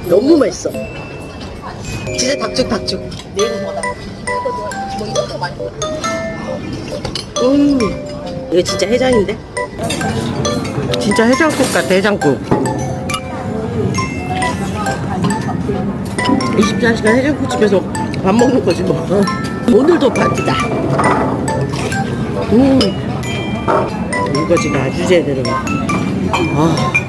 너무 맛있어. 진짜 닭죽. 내일 뭐다. 뭐 이것도 많이 먹어. 이거 진짜 해장인데? 진짜 해장국 같아, 해장국. 24시간 해장국집에서 밥 먹는 거지 뭐. 오늘도 파티다. 이거지가 아주 제대로. 아.